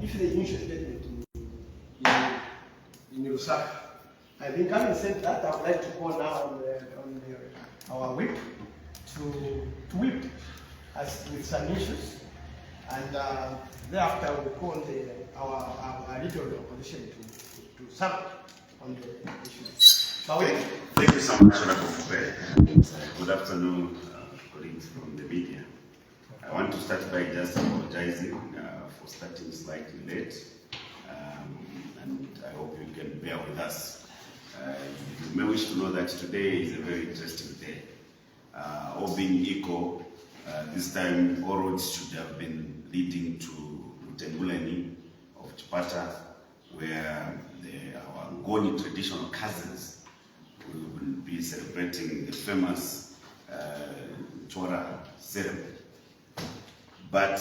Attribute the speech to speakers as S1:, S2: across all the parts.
S1: if they issue a statement in Lusaka, I think having said that, I would like to call now on our whip to whip us with some issues, and thereafter we'll call our leader of the opposition to sum on the issues.
S2: Thank you so much, Honorable Mundubile. Good afternoon, colleagues from the media. I want to start by just apologizing for starting slightly late, and I hope you can bear with us. You may wish to know that today is a very interesting day. All being equal, this time all roads should have been leading to Mundubile of Chipata, where our Ngoni traditional cousins will be celebrating the famous Chora ceremony. But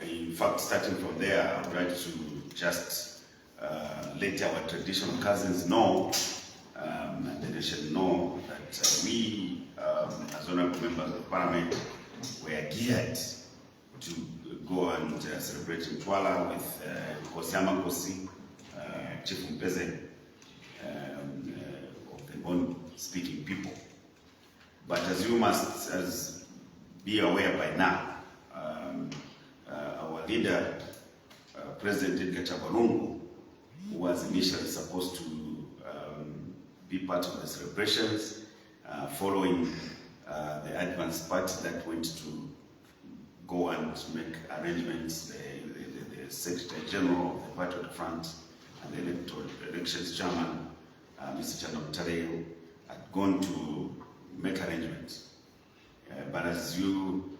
S2: in fact, starting from there, I would like to just let our traditional cousins know, and the nation know, that we, as honorable members of parliament, were geared to go and celebrate Mtwala with Kosiama Kosi, Chief Mpeze, of the Ngoni-speaking people. But as you must be aware by now, our leader, President Hon Kampyongo, who was initially supposed to be part of the celebrations, following the advance party that went to go and make arrangements, the Secretary General of the Party of the Front and the Elections Chairman, Mr. Chanam had gone to make arrangements. But as you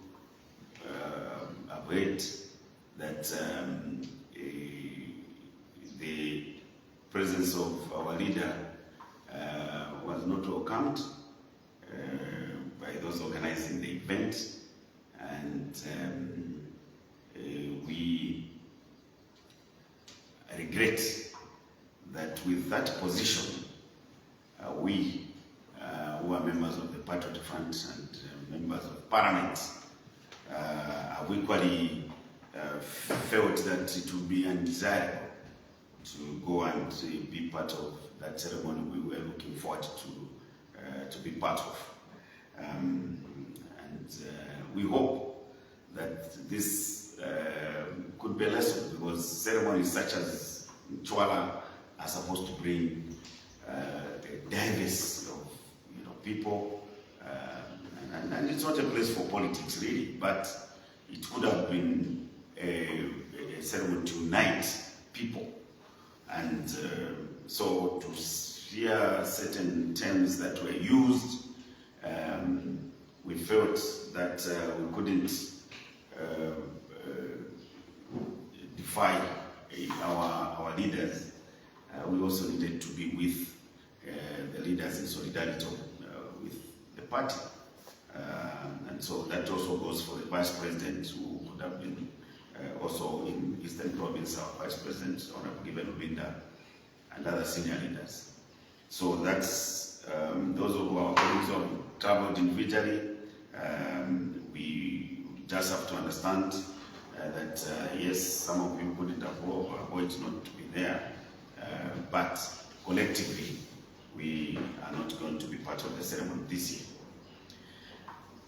S2: have heard, that the presence of our leader was not welcomed by those organizing the event, and we regret that with that position, we who are members of the Party of the Front and members of Parliament have equally felt that it would be undesirable to go and be part of that ceremony we were looking forward to be part of. And we hope that this could be a lesson, because ceremonies such as Mtwala are supposed to bring a diverse of people, and it's not a place for politics really, but it could have been a ceremony to unite people. And so to hear certain terms that were used, we felt that we couldn't defy our leaders. We also needed to be with the leaders in solidarity with the party. And so that also goes for the Vice President, who could have been also in Eastern Province, our Vice President, Honorable Binda, and other senior leaders. So that's those of our colleagues who have traveled individually. We just have to understand that yes, some of you couldn't avoid not to be there, but collectively we are not going to be part of the ceremony this year.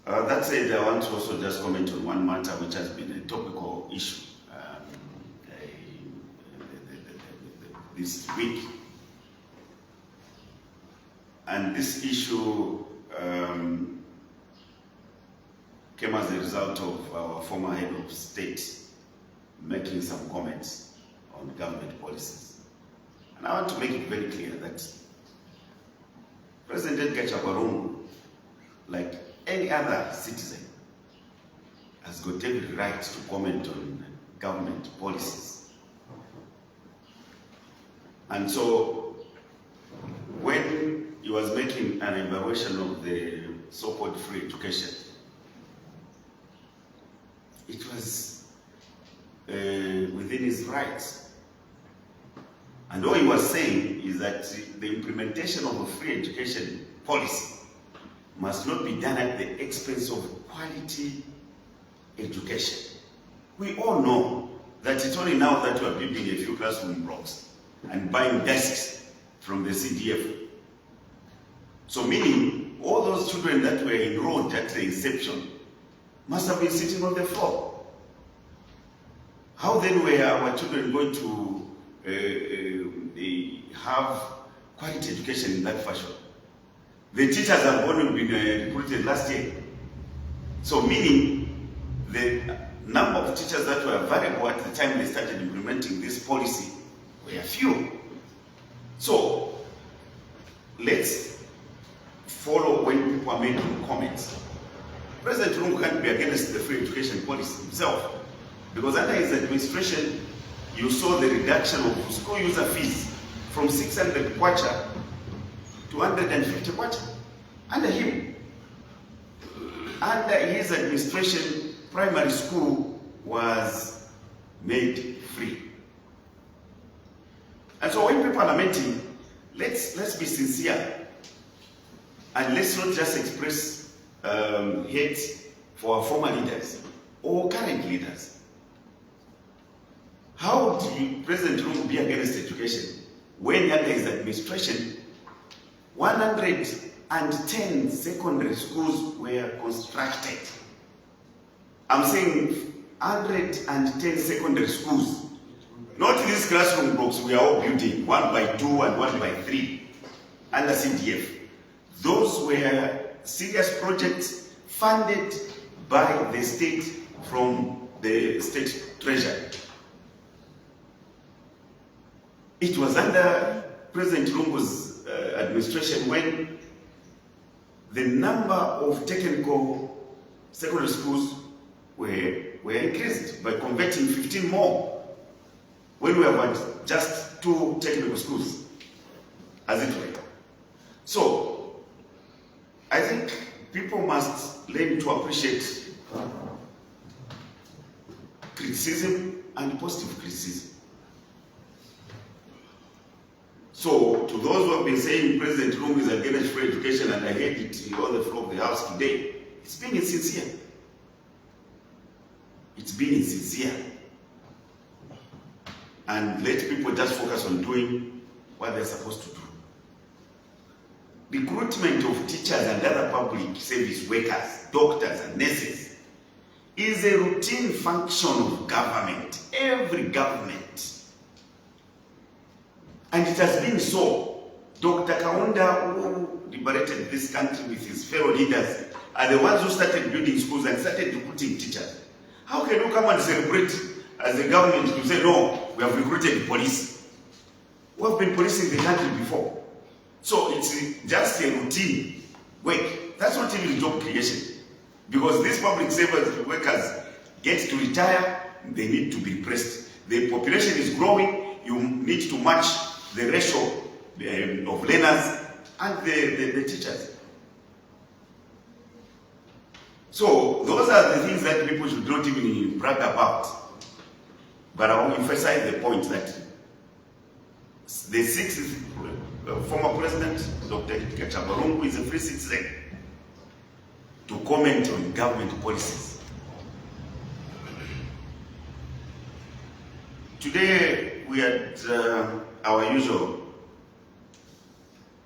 S2: That said, I want to also just comment on one matter which has been a topical issue this week. And this issue came as a result of our former head of state making some comments on government policies. And I want to make it very clear that President Hon Kampyongo, like any other citizen, has got every right to comment on government policies. And so when he was making an evaluation of the so-called free education, it was within his rights. And all he was saying is that the implementation of a free education policy must not be done at the expense of quality education, We all know that it's only now that we are building a few classroom blocks and buying desks from the CDF. So meaning, all those children that were enrolled at the inception must have been sitting on the floor. How then were our children going to have quality education in that fashion? The teachers have only been recruited last year. So meaning, the number of teachers that were available at the time they started implementing this policy were few. So, let's follow when people are making comments. President Lungu can't be against the free education policy himself, because under his administration, you saw the reduction of school user fees from 600 kwacha to 150 kwacha. Under him, under his administration, primary school was made free. And so when people are lamenting, let's be sincere, and let's not just express hate for our former leaders or current leaders. How do President Lungu be against education when under his administration 110 secondary schools were constructed? I'm saying 110 secondary schools. Not these classroom blocks we are all building, 1 by 2 and 1 by 3 under CDF. Those were serious projects funded by the state from the state treasury. It was under President Lungu's administration when the number of technical secondary schools were increased by converting 15 more, when we have just 2 technical schools, as it were. So, I think people must learn to appreciate criticism and positive criticism. So, to those who have been saying President Lungu is against free education, and I heard it on the floor of the House today, it's being insincere. It's being insincere. And let people just focus on doing what they're supposed to do. Recruitment of teachers and other public service workers, doctors and nurses, is a routine function of government, every government. And it has been so. Dr. Kaunda, who liberated this country with his fellow leaders, are the ones who started building schools and started recruiting teachers. How can you come and celebrate as a government to say, no, we have recruited the police? We have been policing the country before. So it's just a routine work. That's not even job creation. Because these public service workers get to retire, they need to be replaced. The population is growing, you need to match the ratio of learners and the teachers. So those are the things that people should not even brag about. But I will emphasize the point that the 6th former president, Dr. Kampyongo, is a free citizen to comment on government policies. Today we had our usual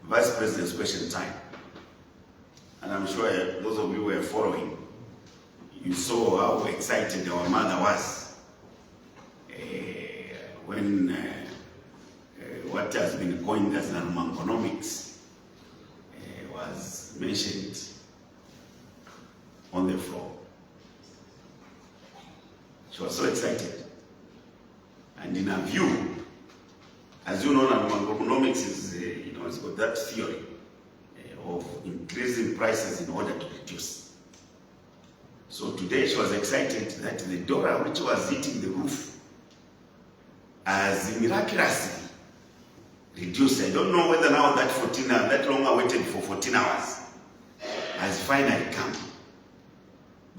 S2: Vice President's question time. And I'm sure those of you who were following, you saw how excited our mother was when what has been coined as economics was mentioned on the floor. She was so excited. And in her view, as you know, economics is, it's got that theory of increasing prices in order to reduce. So today she was excited that the dollar, which was hitting the roof, has miraculously reduced. I don't know whether now that 14 hours, that long awaited for 14 hours, has finally come.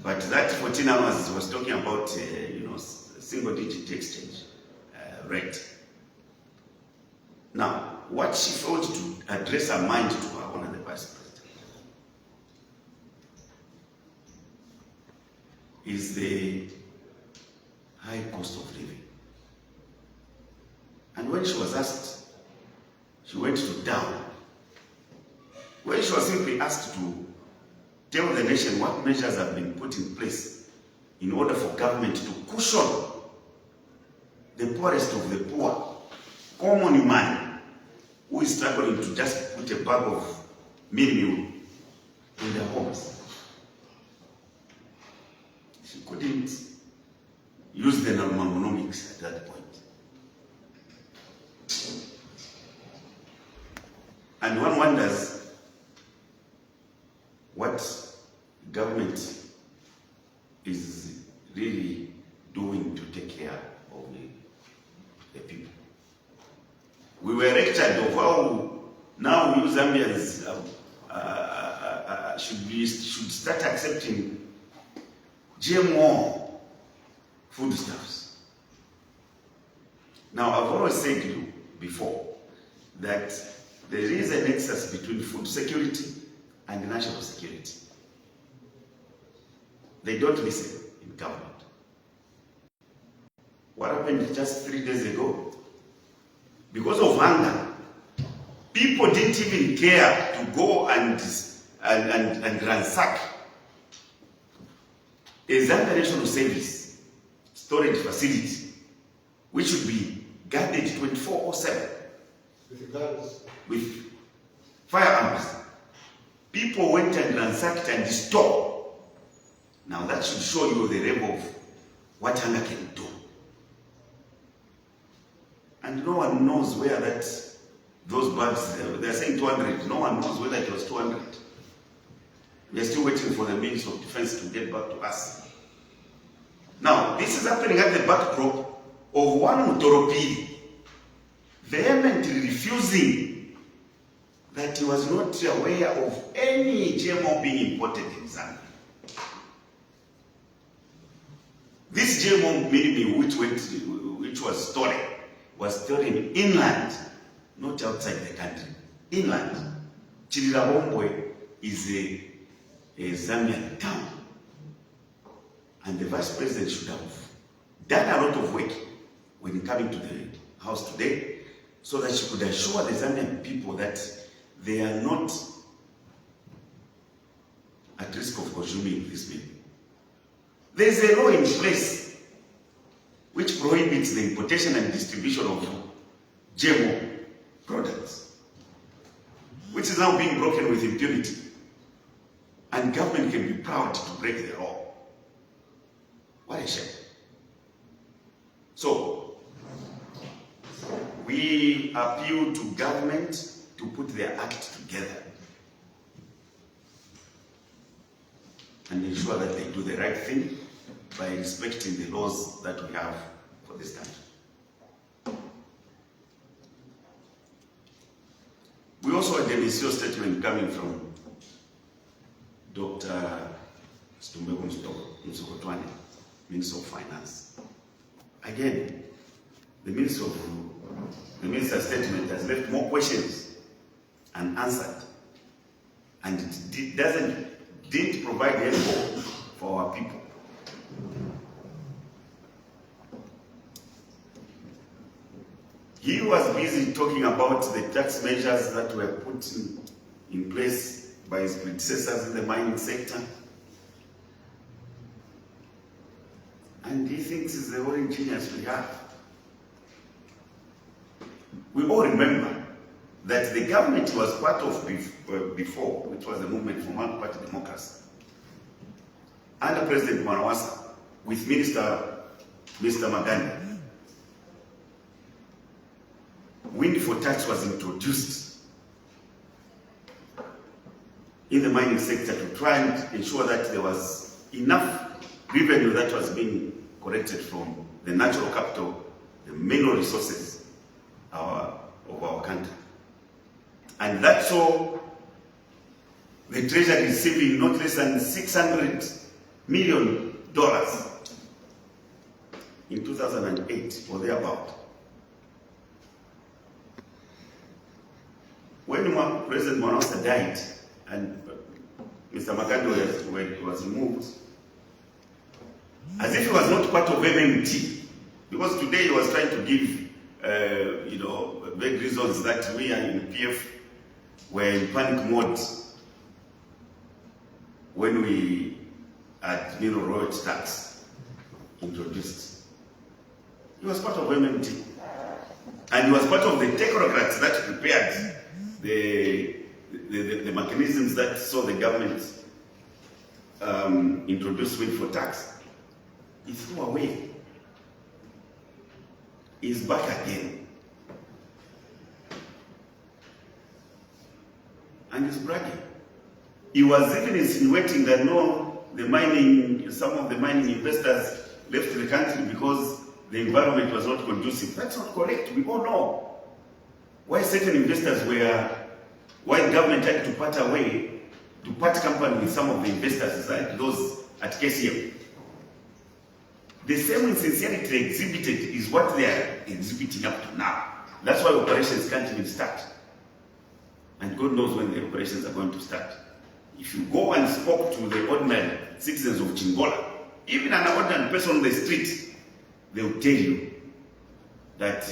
S2: But that 14 hours was talking about, single-digit exchange rate. Now, what she failed to address her mind to her Honor the Vice President is the high cost of living. And when she was asked, she went to town. When she was simply asked to tell the nation what measures have been put in place in order for government to cushion the poorest of the poor, common man who is struggling to just put a bag of meal in their homes. She couldn't use the mnemonics at that point. And one wonders what government is really doing to take care of the people. We were lectured of how now we Zambians should start accepting GMO foodstuffs. Now, I've always said to you before that there is a nexus between food security and national security. They don't listen in government. What happened just 3 days ago? Because of hunger, people didn't even care to go and ransack a Zambia National Service storage facility, which should be guarded 24/7 with firearms. People went and ransacked and stole. Now that should show you the level of what hunger can do. And no one knows where those bags, they're saying 200, no one knows whether it was 200. We are still waiting for the Ministry of Defense to get back to us. Now, this is happening at the backdrop of one Mundubile vehemently refusing that he was not aware of any GMO being imported in Zambia. This GMO meal which was stolen inland, not outside the country. Inland. Chirilabombwe is a Zambian town. And the Vice President should have done a lot of work when coming to the House today, so that she could assure the Zambian people that they are not at risk of consuming this meal. There is a law in place which prohibits the importation and distribution of GMO products, which is now being broken with impunity. And government can be proud to break the law. What a shame. So, we appeal to government to put their act together and ensure that they do the right thing by respecting the laws that we have for this country. We also had a ministerial statement coming from Dr. Msokotwane, Minister of Finance. Again, the minister's statement has left more questions unanswered, and it didn't provide any hope for our people. He was busy talking about the tax measures that were put in place by his predecessors in the mining sector. And he thinks he's the only genius we have. We all remember that the government was part of before, which was the movement for one-party democracy, under President Manawasa, with Mr. Magani. Windfall tax was introduced in the mining sector to try and ensure that there was enough revenue that was being collected from the natural capital, the mineral resources of our country. And that saw the Treasury receiving not less than $600 million in 2008 or thereabout. When President Manawasa died and Mr. Magando was removed, as if he was not part of MMT. Because today he was trying to give, vague reasons that we are in PF were in panic mode when we had mineral royalty tax introduced. He was part of MMT. And he was part of the technocrats that prepared the mechanisms that saw the government introduce windfall tax. He threw away. He's back again. And he's bragging. He was even insinuating that no, some of the mining investors left the country because the environment was not conducive. That's not correct. We all know why certain investors why the government had to part company with some of the investors like those at KCM. The same insincerity exhibited is what they are exhibiting up to now. That's why operations can't even start. And God knows when the operations are going to start. If you go and spoke to the ordinary citizens of Chingola, even an ordinary person on the street, they will tell you that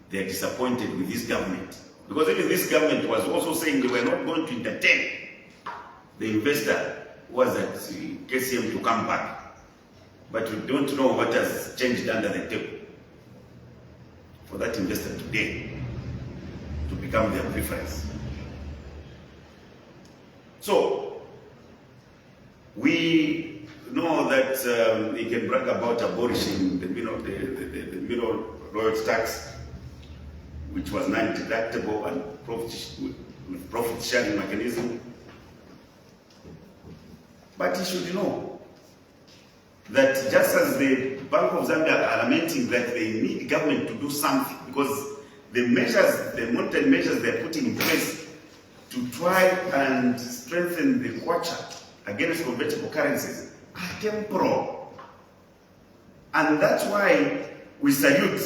S2: they are disappointed with this government. Because even this government was also saying they were not going to entertain the investor who was at KCM to come back. But we don't know what has changed under the table for that investor today to become their preference. So, we know that he can brag about abolishing the mineral royalty tax, which was non-deductible and with profit sharing mechanism. But he should know that just as the Bank of Zambia are lamenting that they need government to do something because the monetary measures they're putting in place to try and strengthen the kwacha against convertible currencies are temporal. And that's why we salute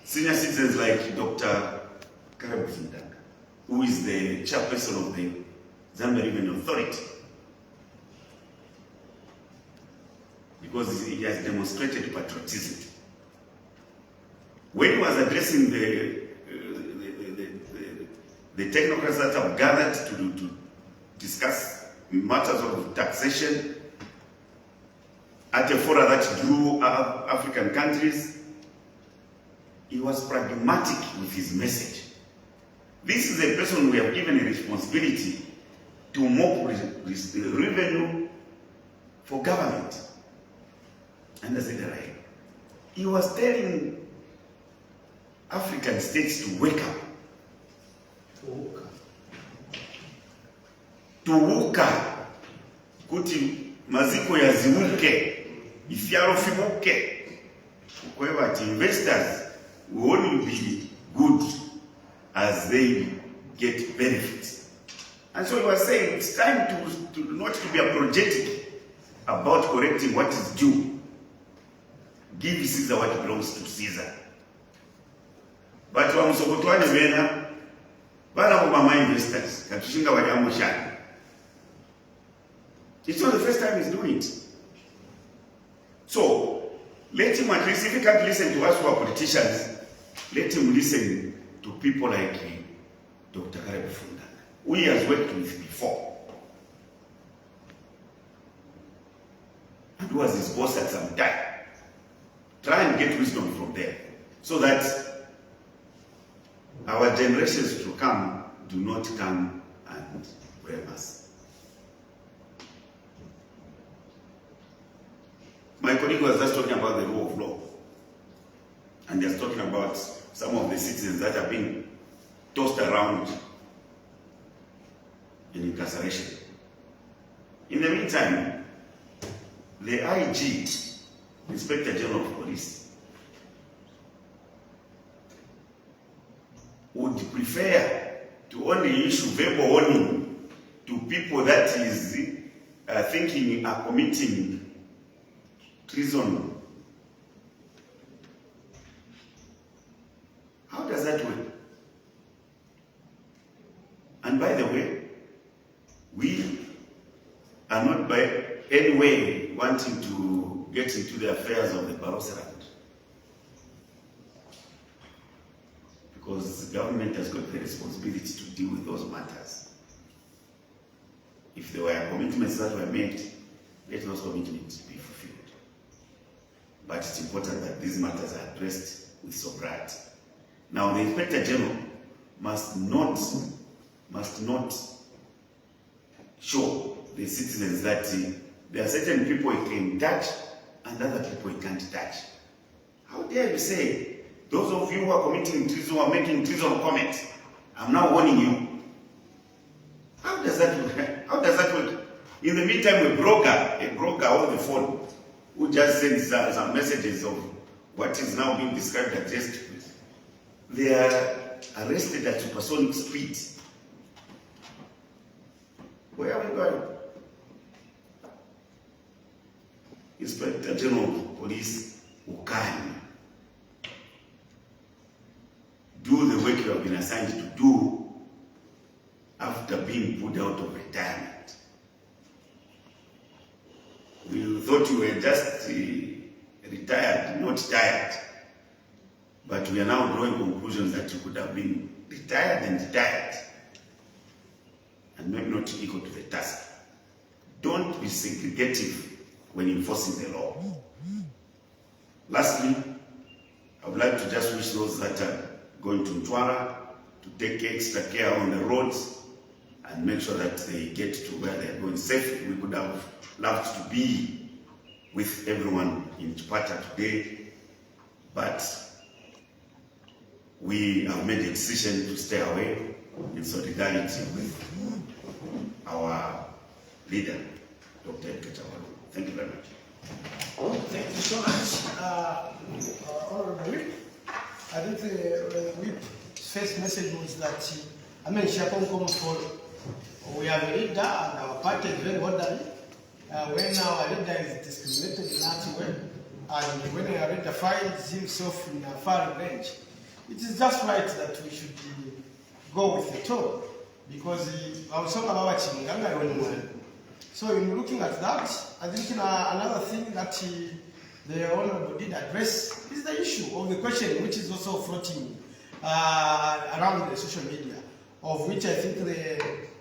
S2: senior citizens like Dr. Kampyongo, who is the chairperson of the Zambia Revenue Authority, because he has demonstrated patriotism. When he was addressing the technocrats that have gathered to discuss matters of taxation at a forum that drew African countries, he was pragmatic with his message. This is a person we have given a responsibility to mop revenue for government. And as he was telling African states to wake up. Tuwuka. Kuti maziko yazimuke. Ifyaro fimuke. However, investors will only be good as they get benefits. And so he was saying it's time to not to be apologetic about correcting what is due. Give Caesar what belongs to Caesar. But wamusokotwane vena vana mama investors katushinga wanyamushana. It's not the first time he's doing it. So let him at least, if he can't listen to us who are politicians, let him listen to people like Dr. Kampyongo, who he has worked with before, and who was his boss at some time. Try and get wisdom from there, so that our generations to come do not come and blame us. My colleague was just talking about the rule of law, and he was talking about some of the citizens that are being tossed around in incarceration. In the meantime, the IG, Inspector General of Police, would prefer to only issue verbal warning to people that is thinking are committing treason. How does that work? And by the way, are not by any way wanting to get into the affairs of the Barroso land. Because the government has got the responsibility to deal with those matters. If there were commitments that were made, let those commitments be fulfilled. But it's important that these matters are addressed with sobriety. Now, the Inspector General must not show the citizens that there are certain people he can touch and other people he can't touch. How dare you say, those of you who are committing treason or making treason comments, I'm now warning you. How does that work? How does that work? In the meantime, a broker on the phone who just sends some messages of what is now being described as just, they are arrested at supersonic speed. Where are we going? Inspector General of Police Ukani, do the work you have been assigned to do after being put out of retirement. We thought you were just retired, not tired. But we are now drawing conclusions that you could have been retired and tired, and maybe not equal to the task. Don't be segregative when enforcing the law. Lastly, I would like to just wish those that are going to Ntwara to take extra care on the roads and make sure that they get to where they are going safely. We could have loved to be with everyone in Chipata today, but we have made a decision to stay away in solidarity with our leader, Dr. Kampyongo. Thank you very much.
S1: Thank you so much, Honorable Whip. I think the Whip's first message was that, we have a leader and our party is very orderly. When our leader is discriminated in that way, and when our leader finds himself in a far range, it is just right that we should go with the tone, because I was talking about so in looking at that, I think another thing that the Honorable did address is the issue of the question, which is also floating around the social media, of which I think the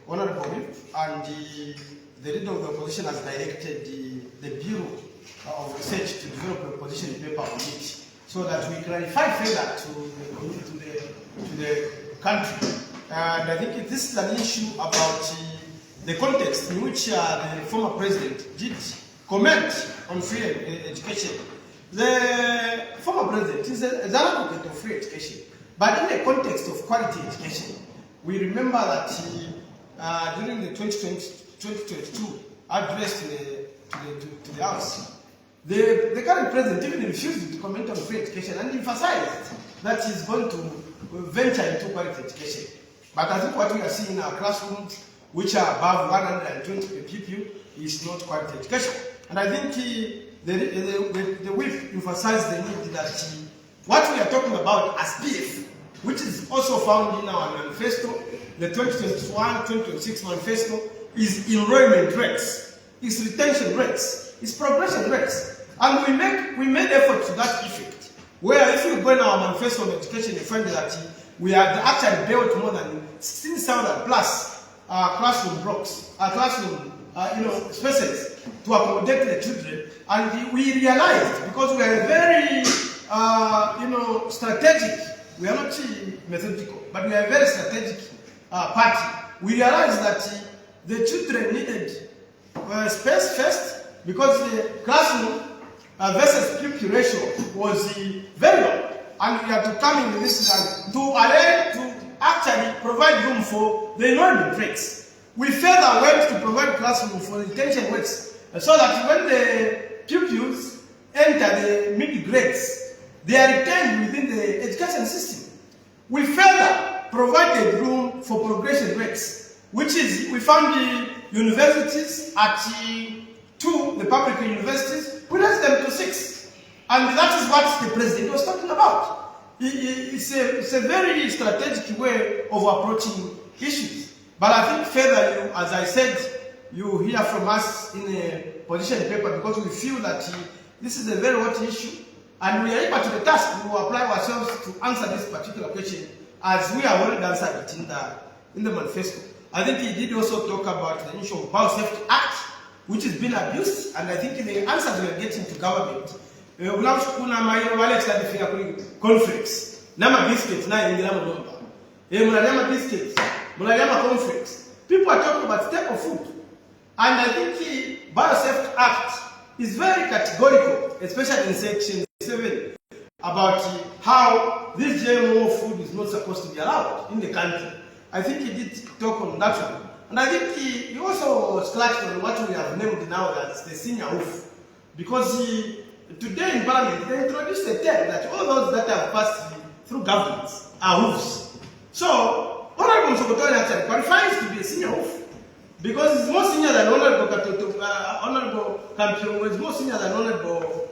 S1: Honorable Whip and the leader of the opposition has directed the Bureau of Research to develop a position paper on it, so that we clarify further to the country. And I think this is an issue about the context in which the former president did comment on free education. The former president is an advocate of free education, but in the context of quality education. We remember that during the 2022 address to the House, the current president even refused to comment on free education and emphasized that he's going to venture into quality education. But I think what we are seeing in our classrooms, which are above 120 per pupil, is not quality education. And I think the Whip emphasized the need that what we are talking about as PF, which is also found in our manifesto, the 2021-2026 manifesto, is enrollment rates, is retention rates, is progression rates. And we made effort to that effect, where if you go in our manifesto on education, you find that we had actually built more than 16,000 plus classroom blocks, classroom spaces to accommodate the children. And we realized, because we are very strategic, we are not methodical, but we are a very strategic party. We realized that the children needed space first, because the classroom versus pupil ratio was very low, and we had to come in this land to actually provide room for the enrollment rates. We further went to provide classroom for retention rates, so that when the pupils enter the middle grades, they are retained within the education system. We further provided room for progression rates, which is, we found the universities at 2, the public universities, we raised them to 6. And that is what the president was talking about. It's a very strategic way of approaching issues. But I think further, as I said, you hear from us in a position paper, because we feel that this is a very hot issue and we are able to the task to apply ourselves to answer this particular question, as we have already answered it in the manifesto. I think he did also talk about the issue of Biosafety Act, which has been abused, and I think the answers we are getting to government, conflicts, nama biscuits, na ingira nomba. Munanyama biscuits, munanyama conflicts. People are talking about staple food, and I think the Biosafety Act is very categorical, especially in section 7, about how this GMO food is not supposed to be allowed in the country. I think he did talk on that one. And I think he also scratched on what we have named now as the senior hoof. Because today in Parliament, they introduced a term that all those that have passed through governments are hoofs. So, Honorable Sokotori actually qualifies to be a senior hoof. Because he's more senior than Honorable Kampyongo, is more senior than Honorable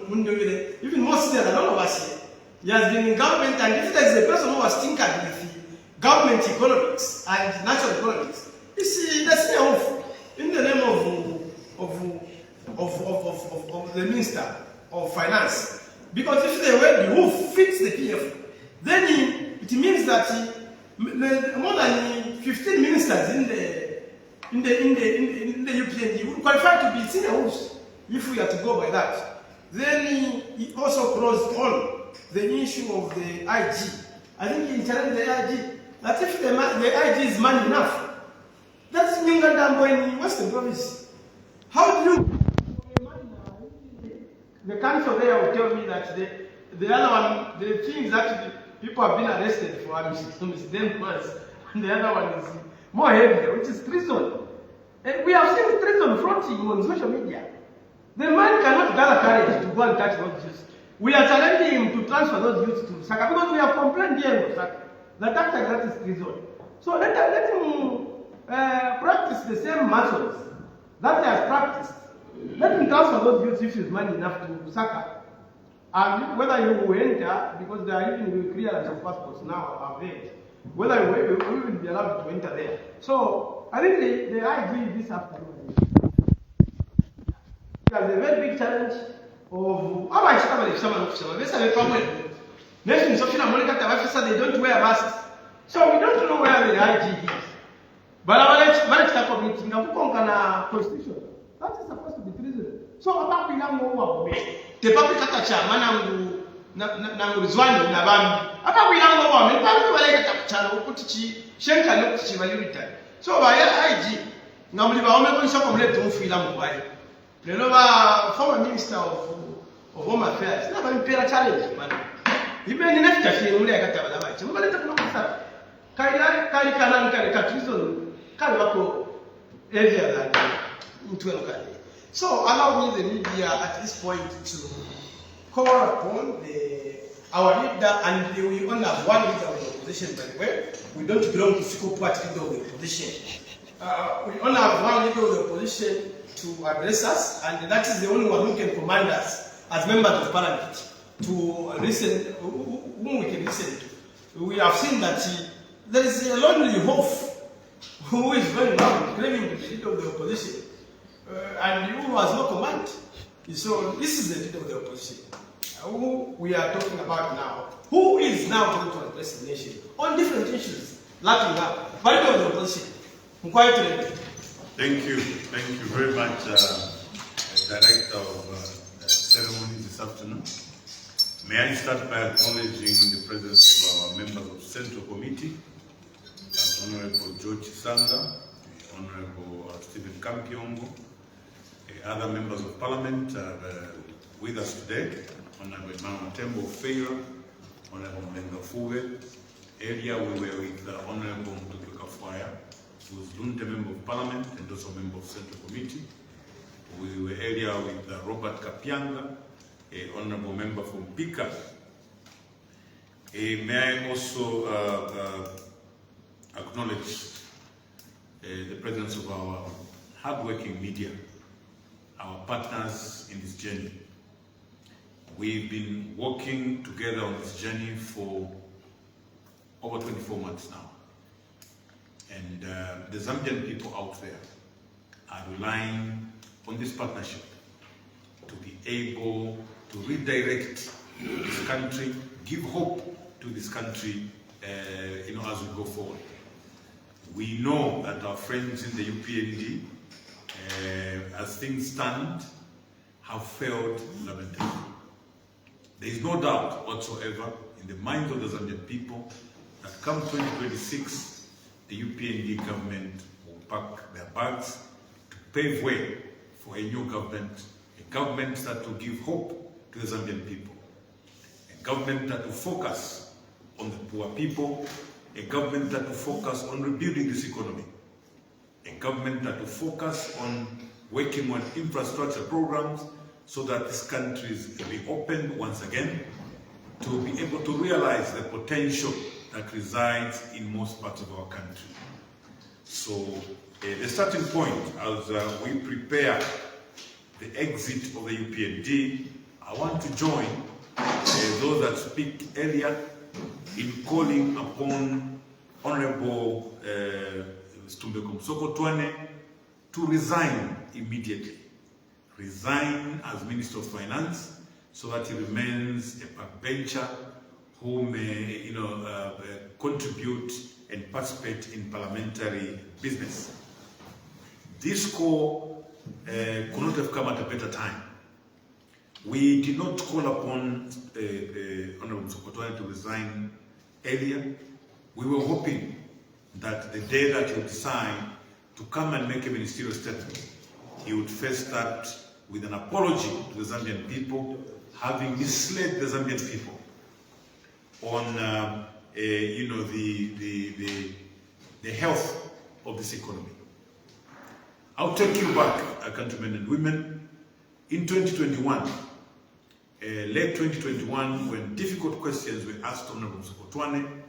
S1: Mundubile, even more senior than all of us here. He has been in government, and if there is a person who has tinkered with government economics and national economics, it's the senior hoof in the name of the Minister of Finance. Because if the word the hoof fits the PF, then it means that more than 15 ministers in the UPND would qualify to be senior hoofs if we are to go by that. Then he also closed on the issue of the IG. I think he challenged the IG that if the IG is man enough, that's Nyungandambo in Western Province. How do you? The council there will tell me that the other one, the things that people have been arrested for are misdemeanors, and the other one is more heavier, which is treason. And we have seen treason fronting on social media. The man cannot gather courage to go and touch those youths. We are challenging him to transfer those youths to Saka, because we have complained here in Saka that actually that is treason. So let him practice the same methods that he has practiced. Let him transfer those youths if he's man enough to Saka. And whether you will enter, because they are even clearance of passports now are vague, whether we will be allowed to enter there. So I think the IG this afternoon has a very big challenge of how I establish someone of someone. This is a problem. Nations of Africa, they don't wear masks. So we don't know where the IG is. But our next committee, now constitution. That is supposed to be treason. So about we now know the public kata manangu na Rizwani na bambi. Apa we now know me pa wale kata chana ukutichi shenka no kutichi valurita. So ba ya IG ngamuli ba ome ko shoko mle to fila mbai. Lelo ba former minister of Home Affairs na ba mpira challenge man. Ibe ni nafita fi mule kata bala ba. Chuma leta kuna kusara. Kai kana ka treason kai wako area that So allow me, the media, at this point to call upon our leader, and we only have one leader of the opposition, by the way. We don't belong to single party leader of the opposition. We only have one leader of the opposition to address us, and that is the only one who can command us as members of parliament to listen, whom we can listen to. We have seen that there is a lonely wolf who is going around claiming to be the leader of the opposition. And who has no command. So this is the leader of the opposition, who we are talking about now, who is now going to address the nation on different issues, lapping up. But leader of the opposition,
S3: Thank you very much, Director of Ceremony this afternoon. May I start by acknowledging the presence of our members of Central Committee, Honorable George Sanga, Honorable Stephen Kampyongo, other members of Parliament with us today, Honorable Mama Tembo Feira, Honorable Menga Fuwe. Earlier we were with Honorable Mundubile, who is Lunte Member of Parliament and also Member of Central Committee. We were earlier with Robert Kapianga, Honorable Member from Pika. May I also acknowledge the presence of our hardworking media, our partners in this journey. We've been working together on this journey for over 24 months now. And the Zambian people out there are relying on this partnership to be able to redirect this country, give hope to this country, as we go forward. We know that our friends in the UPND, as things stand, have failed lamentably. There is no doubt whatsoever in the minds of the Zambian people that come 2026, the UPND government will pack their bags to pave way for a new government, a government that will give hope to the Zambian people, a government that will focus on the poor people, a government that will focus on rebuilding this economy, a government that will focus on working on infrastructure programs so that this country is reopened once again to be able to realize the potential that resides in most parts of our country. So the starting point as we prepare the exit of the UPND, I want to join those that speak earlier in calling upon Honorable Stumbeko Msokotwane to resign immediately. Resign as Minister of Finance so that he remains a backbencher who may contribute and participate in parliamentary business. This call could not have come at a better time. We did not call upon Honorable Msokotwane to resign earlier. We were hoping that the day that he would decide to come and make a ministerial statement, he would first start with an apology to the Zambian people, having misled the Zambian people on the health of this economy. I'll take you back, countrymen and women, in 2021, late 2021, when difficult questions were asked to Honorable Msokotwane,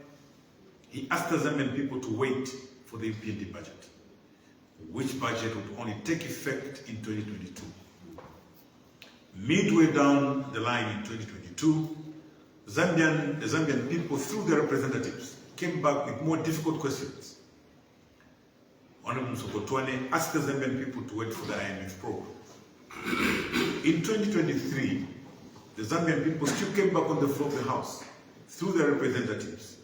S3: he asked the Zambian people to wait for the UPND budget, which budget would only take effect in 2022. Midway down the line in 2022, the Zambian people, through their representatives, came back with more difficult questions. Honorable Msokotwane asked the Zambian people to wait for the IMF program. In 2023, the Zambian people still came back on the floor of the House, through their representatives.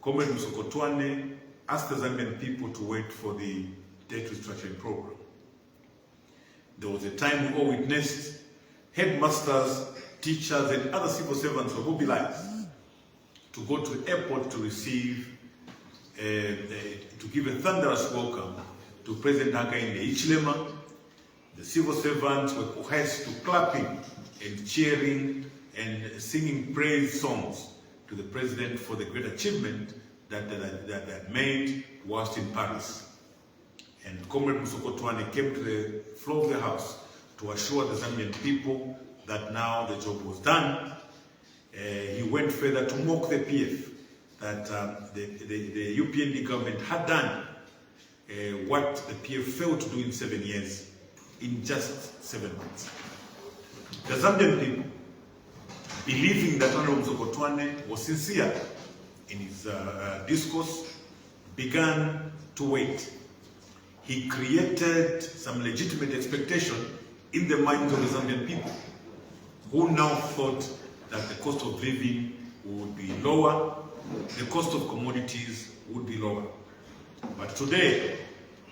S3: Comrade Msokotwane asked the Zambian people to wait for the debt restructuring program. There was a time we all witnessed headmasters, teachers, and other civil servants were mobilized to go to the airport to receive, to give a thunderous welcome to President Hakainde Hichilema. The civil servants were coerced to clapping and cheering and singing praise songs to the president for the great achievement that made whilst in Paris. And Comrade Msokotwane came to the floor of the House to assure the Zambian people that now the job was done. He went further to mock the PF, that the UPND government had done what the PF failed to do in 7 years, in just 7 months. The Zambian people, believing that Honorable Msokotwane was sincere in his discourse, began to wait. He created some legitimate expectation in the minds of the Zambian people, who now thought that the cost of living would be lower, the cost of commodities would be lower. But today,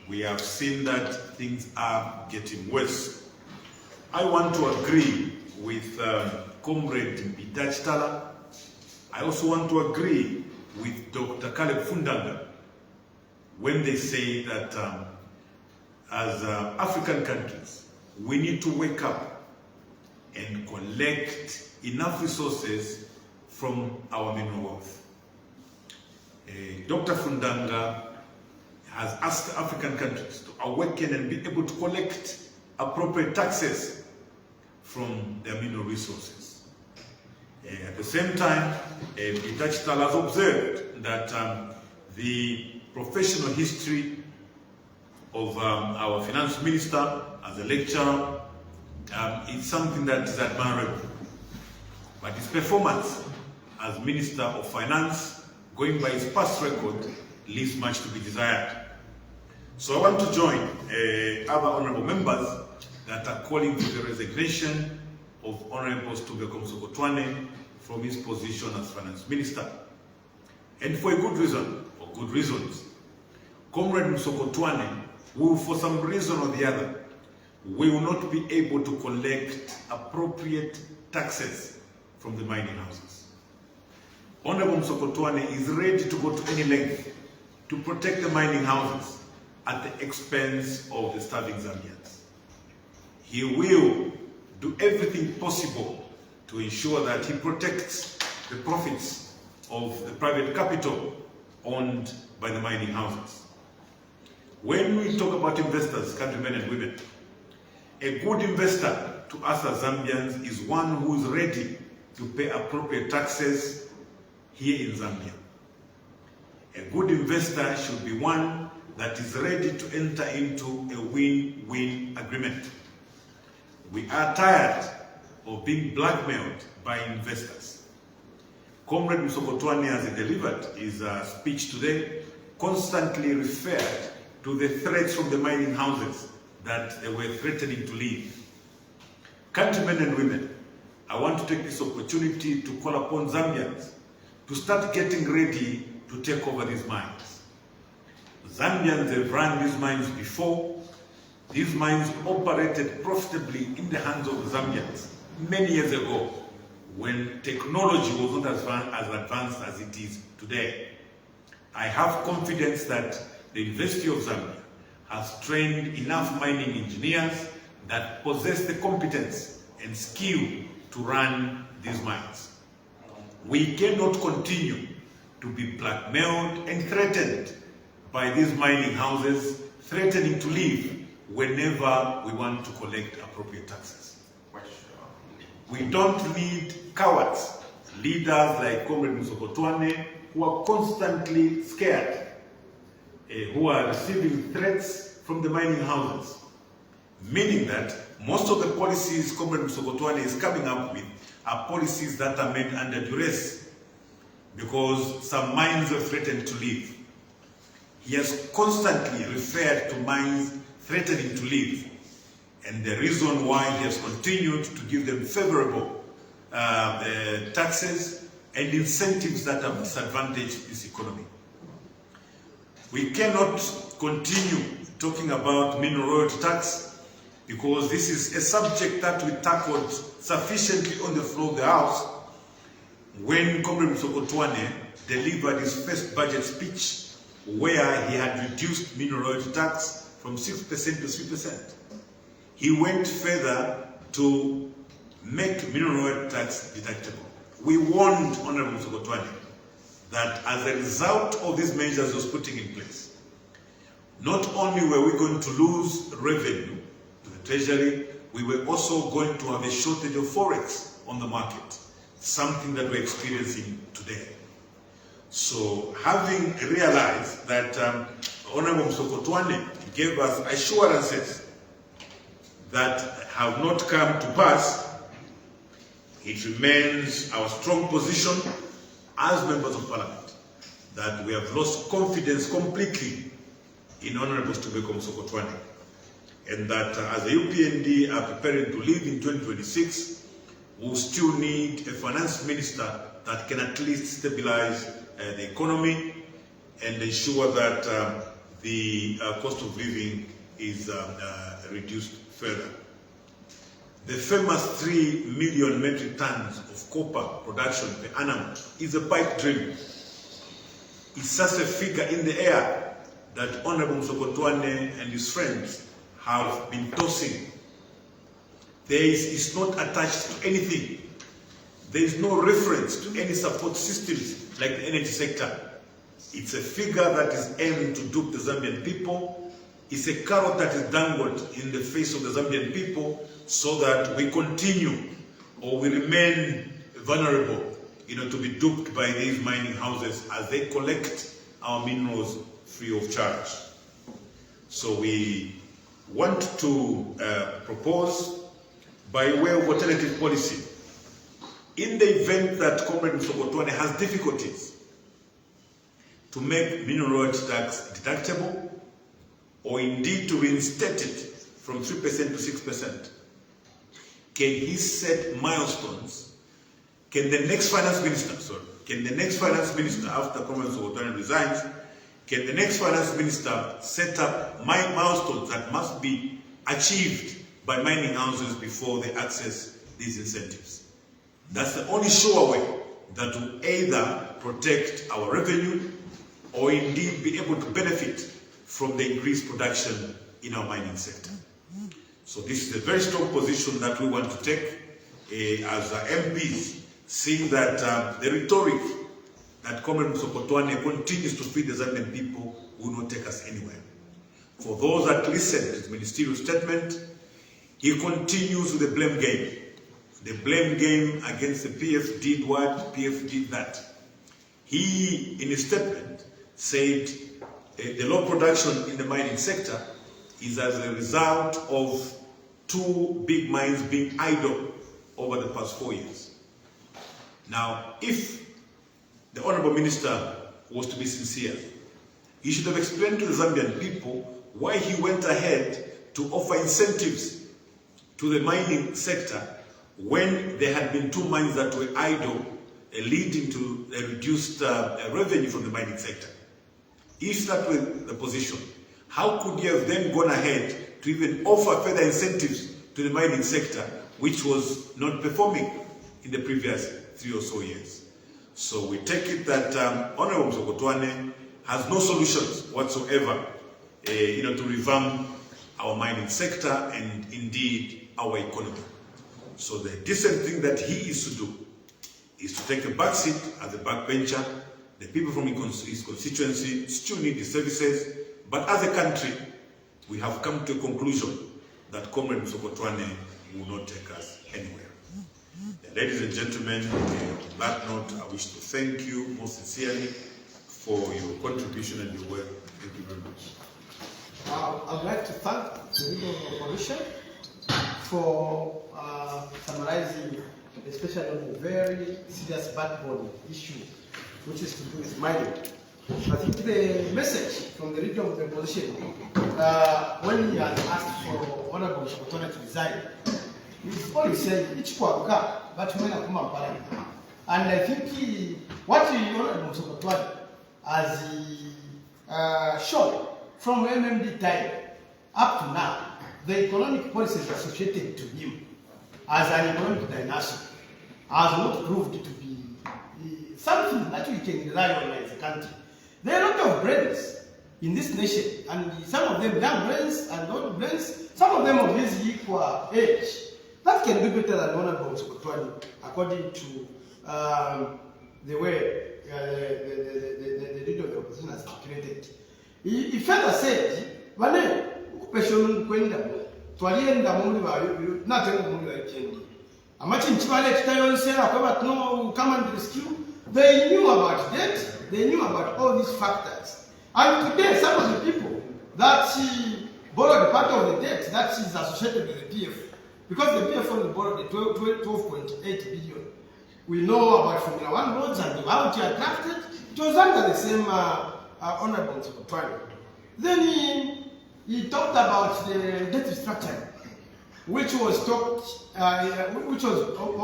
S3: we have seen that things are getting worse. I want to agree with Comrade Mbitach. I also want to agree with Dr. Caleb Fundanga when they say that as African countries, we need to wake up and collect enough resources from our mineral wealth. Dr. Fundanga has asked African countries to awaken and be able to collect appropriate taxes from their mineral resources. At the same time, Mbitach has observed that the professional history of our finance minister as a lecturer is something that is admirable. But his performance as Minister of Finance, going by his past record, leaves much to be desired. So I want to join other honorable members that are calling for the resignation of Honorable Stubeko Msokotwane from his position as Finance Minister. And for a good reason, or good reasons. Comrade Msokotwane will, for some reason or the other, will not be able to collect appropriate taxes from the mining houses. Honorable Msokotwane is ready to go to any length to protect the mining houses at the expense of the starving Zambians. He will do everything possible to ensure that he protects the profits of the private capital owned by the mining houses. When we talk about investors, countrymen and women, a good investor to us as Zambians is one who is ready to pay appropriate taxes here in Zambia. A good investor should be one that is ready to enter into a win-win agreement. We are tired of being blackmailed by investors. Comrade Msokotwane, as he delivered his speech today, constantly referred to the threats from the mining houses that they were threatening to leave. Countrymen and women, I want to take this opportunity to call upon Zambians to start getting ready to take over these mines. Zambians have run these mines before. These mines operated profitably in the hands of the Zambians many years ago when technology was not as advanced as it is today. I have confidence that the University of Zambia has trained enough mining engineers that possess the competence and skill to run these mines. We cannot continue to be blackmailed and threatened by these mining houses, threatening to leave whenever we want to collect appropriate taxes. We don't need cowards, leaders like Comrade Msokotwane, who are constantly scared, who are receiving threats from the mining houses, meaning that most of the policies Comrade Msokotwane is coming up with are policies that are made under duress because some mines are threatened to leave. He has constantly referred to mines threatening to leave, and the reason why he has continued to give them favorable taxes and incentives that have disadvantaged this economy. We cannot continue talking about mineral royalty tax because this is a subject that we tackled sufficiently on the floor of the House when Comrade Msokotwane delivered his first budget speech, where he had reduced mineral royalty tax from 6% to 3%. He went further to make mineral royalty tax deductible. We warned Honorable Msokotwane that as a result of these measures he was putting in place, not only were we going to lose revenue to the Treasury, we were also going to have a shortage of forex on the market, something that we're experiencing today. So having realized that Honorable Msokotwane gave us assurances that have not come to pass, it remains our strong position as members of Parliament that we have lost confidence completely in Honorable Stubeko Msokotwane, and that as the UPND are preparing to leave in 2026, we'll still need a finance minister that can at least stabilize the economy and ensure that the cost of living is reduced further. The famous 3 million metric tons of copper production per annum is a pipe dream. It's such a figure in the air that Honorable Msokotwane and his friends have been tossing. It's not attached to anything. There is no reference to any support systems like the energy sector. It's a figure that is aimed to dupe the Zambian people. It's a carrot that is dangled in the face of the Zambian people so that we continue or we remain vulnerable, to be duped by these mining houses as they collect our minerals free of charge. So we want to propose, by way of alternative policy, in the event that Comrade Msokotwane has difficulties to make mineral royalty tax deductible, or indeed to reinstate it from 3% to 6%? Can he set milestones? Can the next finance minister, after Comrade Sokotwane resigns, can the next finance minister set up milestones that must be achieved by mining houses before they access these incentives? That's the only sure way that will either protect our revenue or indeed be able to benefit from the increased production in our mining sector. So this is a very strong position that we want to take as MPs, seeing that the rhetoric that Comrade Sokotwane continues to feed the Zambian people will not take us anywhere. For those that listen to his ministerial statement, he continues with the blame game. The blame game against the PF did what, PF did that. He, in his statement, said the low production in the mining sector is as a result of 2 big mines being idle over the past 4 years. Now, if the Honorable Minister was to be sincere, he should have explained to the Zambian people why he went ahead to offer incentives to the mining sector when there had been 2 mines that were idle, leading to a reduced revenue from the mining sector. If that were the position, how could you have then gone ahead to even offer further incentives to the mining sector, which was not performing in the previous 3 or so years? So we take it that Honorable Sokotwane has no solutions whatsoever to revamp our mining sector and indeed our economy. So the decent thing that he is to do is to take a back seat as a backbencher. The people from his constituency still need his services, but as a country, we have come to a conclusion that Comrade Sokotwane will not take us anywhere. Ladies and gentlemen, on that note, I wish to thank you most sincerely for your contribution and your work. Thank you very much.
S1: I'd like to thank the Leader of the Opposition for summarizing, especially on a very serious backbone issue, which is to do with mining. I think the message from the Leader of the Opposition, when he had asked for Honorable Sokotwane to resign, he always said, "Each kwaka, but when I come and I think what Honorable Sokotwane has shown from MMD time up to now, the economic policies associated to him as an economic dynasty has not proved to be something that we can rely on as a country. There are a lot of brains in this nation, and some of them young brains and old brains, some of them of his equal age, that can do better than Honorable Sokotwane, according to the way the Leader of the Opposition has calculated. He further said, come and rescue. They knew about that, they knew about all these factors. And today, some of the people that borrowed part of the debt that is associated with the PF, because the PF only borrowed the 12.8 billion. We know about Formula 1 roads and how it was drafted. It was under the same Honorable Sokotwane. Then he talked about the debt restructuring, which was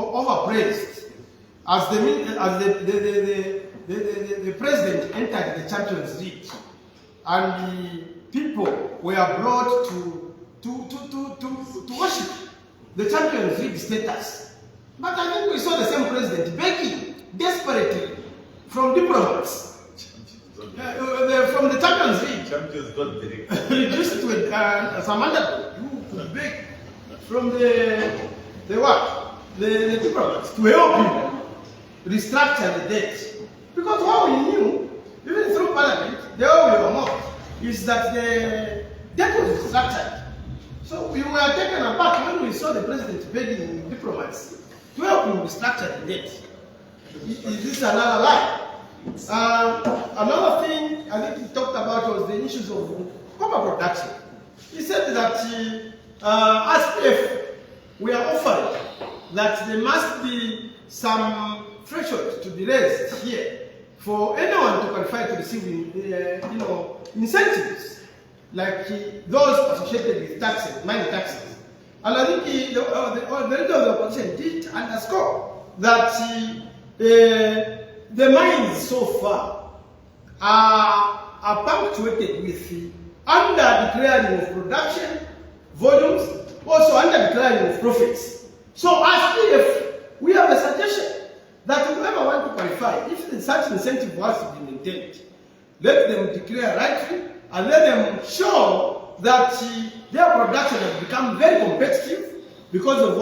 S1: overpraised as the president entered the Champions League, and the people were brought to worship the Champions League status. But I think we saw the same president begging desperately from diplomats. From the Champions League,
S3: Champions got big.
S1: reduced to some other who beg from the diplomats to help him restructure the debt. Because what we knew, even through Parliament, the way we were mocked, is that the debt was restructured. So we were taken aback when we saw the president begging diplomats to help him restructure the debt. Is this another lie? Another thing I think he talked about was the issues of copper production. He said that as PF, we are offering that there must be some threshold to be raised here for anyone to qualify to receive, incentives like those associated with taxes, mining taxes. And I think the leader of the opposition did underscore that the mines so far are punctuated with under declaring of production volumes, also under declaring of profits. So as PF, we have a suggestion that whoever want to qualify, if such incentive was to be maintained, let them declare rightly and let them show that their production has become very competitive because of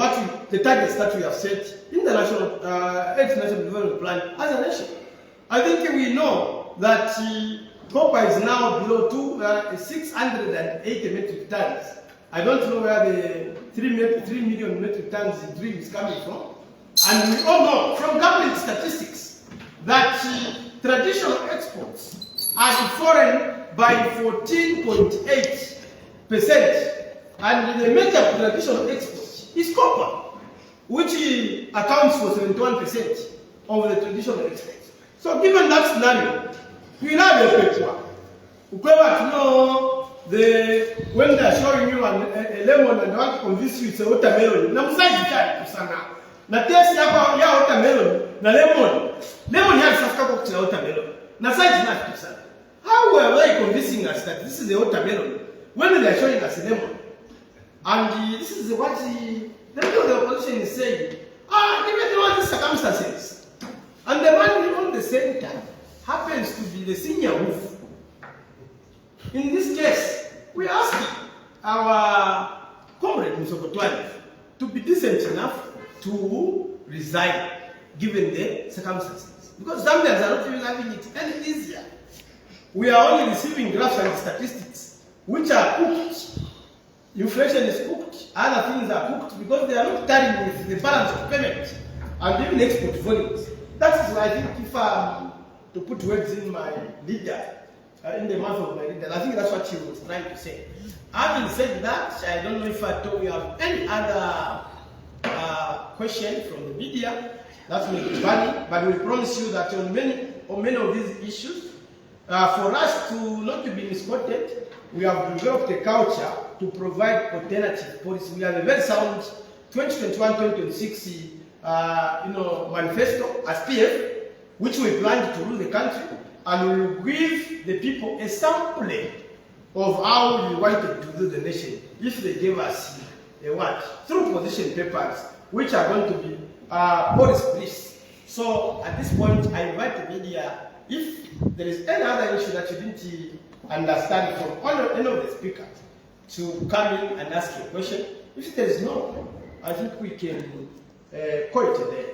S1: the targets that we have set in the National Development Plan as a nation. I think we know that copper is now below 680 metric tons. I don't know where the 3 million metric tons dream is coming from. And we all know from government statistics that traditional exports are fallen by 14.8%. And the major traditional export is copper, which accounts for 71% of the traditional exports. So given that scenario, we now have a paper. When they are showing you a lemon and they want to convince you it's a watermelon, na msaji chai kusana. Na taste ya watermelon na lemon. Lemon has safka kwa kuchila watermelon. Na size na kusana. How are they convincing us that this is a watermelon when they are showing us a lemon? And this is what the leader of the opposition is saying. Given all these circumstances, and the man on the center happens to be the senior wolf. In this case, we are asking our comrade Msokotwani to be decent enough to resign given the circumstances. Because Zambians are not even having it any easier. We are only receiving graphs and statistics which are cooked. Inflation is cooked, other things are cooked because they are not tallying with the balance of payment and even export volumes. That is why I think if to put words in my leader, in the mouth of my leader, I think that's what he was trying to say. Having said that, I don't know if at all we have any other question from the media. That may be funny, but we promise you that on many of these issues, for us to not to be misquoted, we have developed a culture to provide alternative policy. We have a very sound 2021-2026 manifesto as PF, which we plan to rule the country, and we will give the people a sampling of how we wanted to do the nation if they gave us through position papers, which are going to be policy briefs. So at this point, I invite the media, if there is any other issue that you didn't understand from any of the speakers, to come in and ask a question. If there is no, I think we can call it a day.